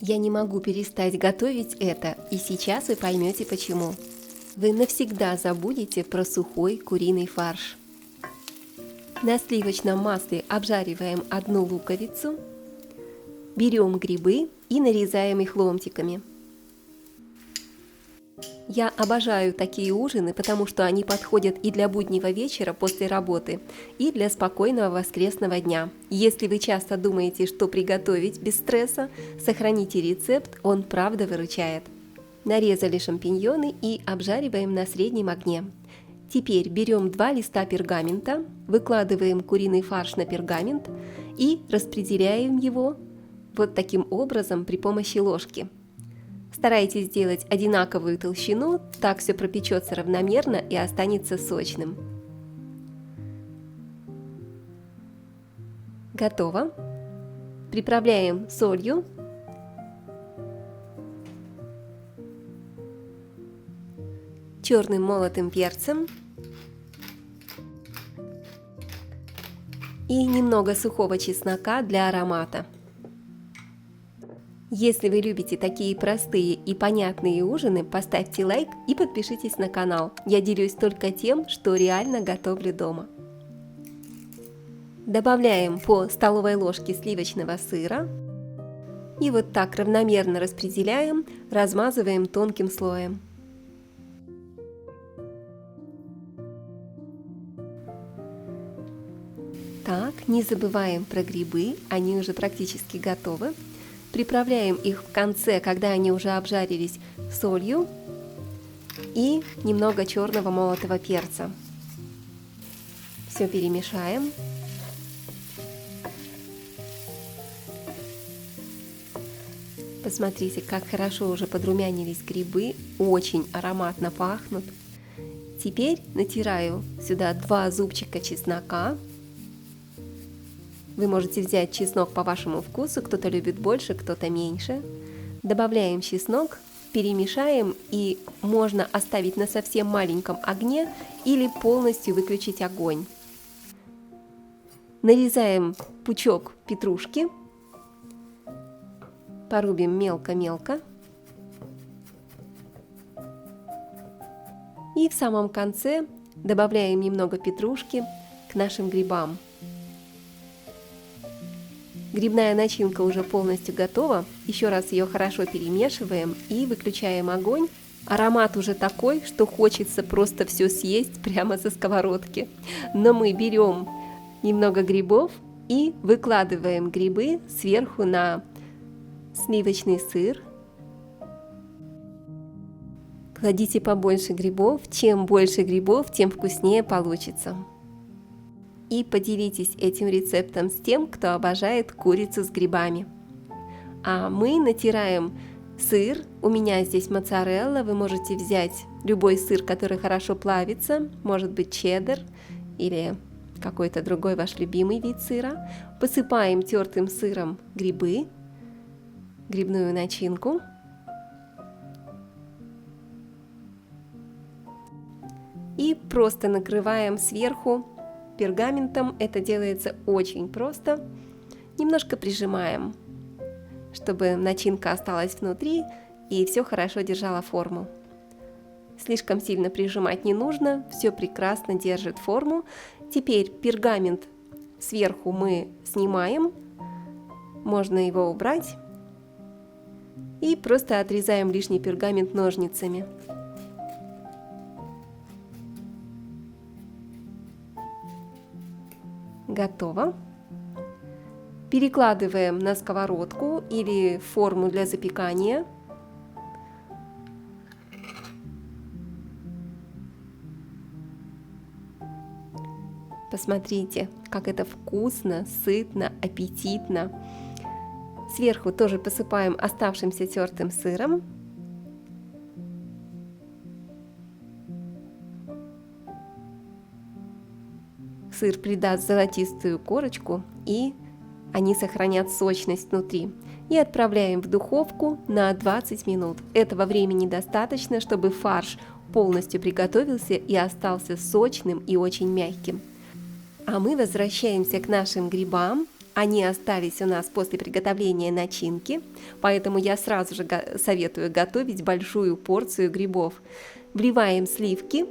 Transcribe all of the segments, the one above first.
Я не могу перестать готовить это, и сейчас вы поймете почему. Вы навсегда забудете про сухой куриный фарш. На сливочном масле обжариваем одну луковицу, берем грибы и нарезаем их ломтиками. Я обожаю такие ужины, потому что они подходят и для буднего вечера после работы, и для спокойного воскресного дня. Если вы часто думаете, что приготовить без стресса, сохраните рецепт, он правда выручает. Нарезали шампиньоны и обжариваем на среднем огне. Теперь берем 2 листа пергамента, выкладываем куриный фарш на пергамент и распределяем его вот таким образом при помощи ложки. Старайтесь сделать одинаковую толщину, так все пропечется равномерно и останется сочным. Готово. Приправляем солью, черным молотым перцем и немного сухого чеснока для аромата. Если вы любите такие простые и понятные ужины, поставьте лайк и подпишитесь на канал. Я делюсь только тем, что реально готовлю дома. Добавляем по столовой ложке сливочного сыра и вот так равномерно распределяем, размазываем тонким слоем. Так, не забываем про грибы, они уже практически готовы. Приправляем их в конце, когда они уже обжарились, солью и немного черного молотого перца. Все перемешаем. Посмотрите, как хорошо уже подрумянились грибы, очень ароматно пахнут. Теперь натираю сюда 2 зубчика чеснока. Вы можете взять чеснок по вашему вкусу, кто-то любит больше, кто-то меньше. Добавляем чеснок, перемешаем, и можно оставить на совсем маленьком огне или полностью выключить огонь. Нарезаем пучок петрушки, порубим мелко-мелко. И в самом конце добавляем немного петрушки к нашим грибам. Грибная начинка уже полностью готова. Еще раз ее хорошо перемешиваем и выключаем огонь. Аромат уже такой, что хочется просто все съесть прямо со сковородки. Но мы берем немного грибов и выкладываем грибы сверху на сливочный сыр. Кладите побольше грибов. Чем больше грибов, тем вкуснее получится. И поделитесь этим рецептом с тем, кто обожает курицу с грибами. А мы натираем сыр. У меня здесь моцарелла. Вы можете взять любой сыр, который хорошо плавится. Может быть чеддер или какой-то другой ваш любимый вид сыра. Посыпаем тертым сыром грибы, грибную начинку. И просто накрываем сверху пергаментом. Это делается очень просто. Немножко прижимаем, чтобы начинка осталась внутри и все хорошо держало форму. Слишком сильно прижимать не нужно, все прекрасно держит форму. Теперь пергамент сверху мы снимаем, можно его убрать и просто отрезаем лишний пергамент ножницами. Готово. Перекладываем на сковородку или форму для запекания. Посмотрите, как это вкусно, сытно, аппетитно. Сверху тоже посыпаем оставшимся тертым сыром. Сыр придаст золотистую корочку, и они сохранят сочность внутри. И отправляем в духовку на 20 минут. Этого времени достаточно, чтобы фарш полностью приготовился и остался сочным и очень мягким. А мы возвращаемся к нашим грибам. они остались у нас после приготовления начинки, поэтому я сразу же советую готовить большую порцию грибов. Вливаем сливки,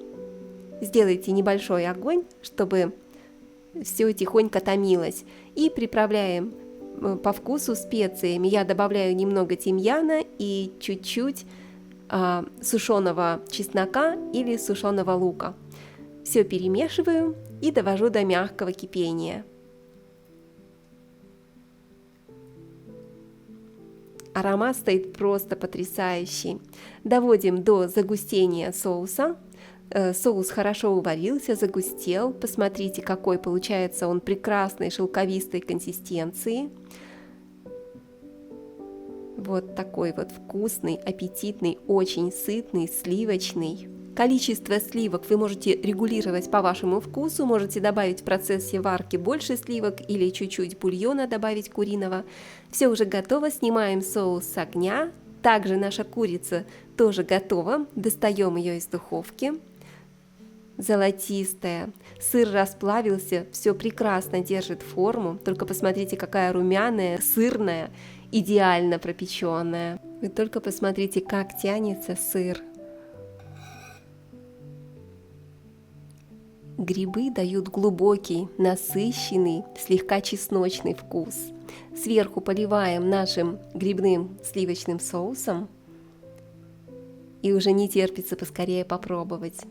сделайте небольшой огонь, чтобы все тихонько томилось, и приправляем по вкусу специями. Я добавляю немного тимьяна и чуть-чуть сушеного чеснока или сушеного лука. Все перемешиваю и довожу до мягкого кипения. Аромат стоит просто потрясающий. Доводим до загустения соуса. Соус хорошо уварился, загустел. Посмотрите, какой получается он прекрасной шелковистой консистенции. Вот такой вот вкусный, аппетитный, очень сытный, сливочный. Количество сливок вы можете регулировать по вашему вкусу, можете добавить в процессе варки больше сливок или чуть-чуть бульона добавить куриного. Все уже готово, снимаем соус с огня. Также наша курица тоже готова, достаем ее из духовки. Золотистая, сыр расплавился, все прекрасно держит форму, только посмотрите, какая румяная, сырная, идеально пропеченная. Вы только посмотрите, как тянется сыр. Грибы дают глубокий, насыщенный, слегка чесночный вкус. Сверху поливаем нашим грибным сливочным соусом. И уже не терпится поскорее попробовать.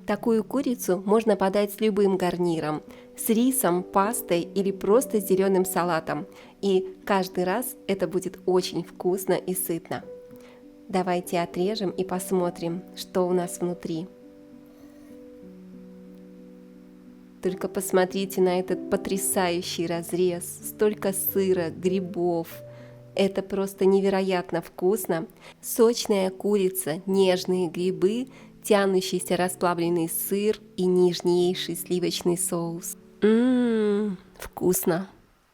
Такую курицу можно подать с любым гарниром, с рисом, пастой или просто с зеленым салатом. И каждый раз это будет очень вкусно и сытно. Давайте отрежем и посмотрим, что у нас внутри. Только посмотрите на этот потрясающий разрез, столько сыра, грибов. Это просто невероятно вкусно. Сочная курица, нежные грибы, тянущийся расплавленный сыр и нежнейший сливочный соус. Вкусно!